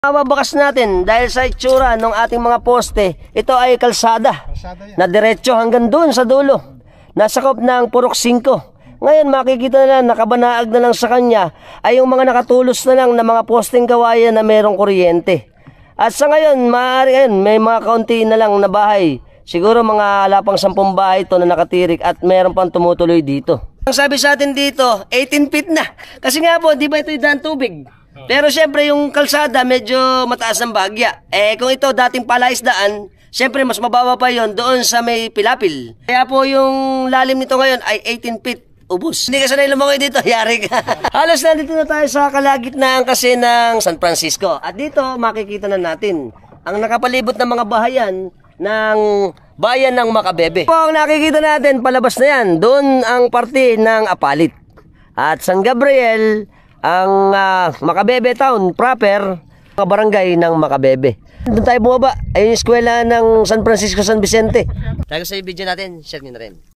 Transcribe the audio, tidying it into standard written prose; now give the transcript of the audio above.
Mababakas natin dahil sa itsura ng ating mga poste, ito ay kalsada na diretso hanggang doon sa dulo. Nasakop ng Purok 5. Ngayon makikita na lang, nakabanaag na lang sa kanya ay yung mga nakatulos na lang na mga posteng kawayan na mayroong kuryente. At sa ngayon, maaari may mga kaunti na lang na bahay. Siguro mga lapang 10 bahay ito na nakatirik at mayroon pang tumutuloy dito. Ang sabi sa atin dito, 18 feet na. Kasi nga po, di ba ito yung daan tubig? Pero siyempre yung kalsada medyo mataas ng bagya. Kung ito dating palaisdaan, siyempre mas mababa pa yon doon sa may Pilapil. Kaya po yung lalim nito ngayon ay 18 feet. Ubus. Hindi ka sanay lumangoy dito, yari ka. Halos nandito na tayo sa kalagitnaan kasi ng San Francisco. At dito makikita na natin ang nakapalibot ng mga bahayan ng bayan ng Macabebe. Kung nakikita natin, palabas na yan. Doon ang parte ng Apalit. At San Gabriel, ang Macabebe Town proper, barangay ng Macabebe. Doon tayo bumaba. Ayun yung eskwela ng San Francisco San Vicente. Tayo sa video natin, share nyo na rin.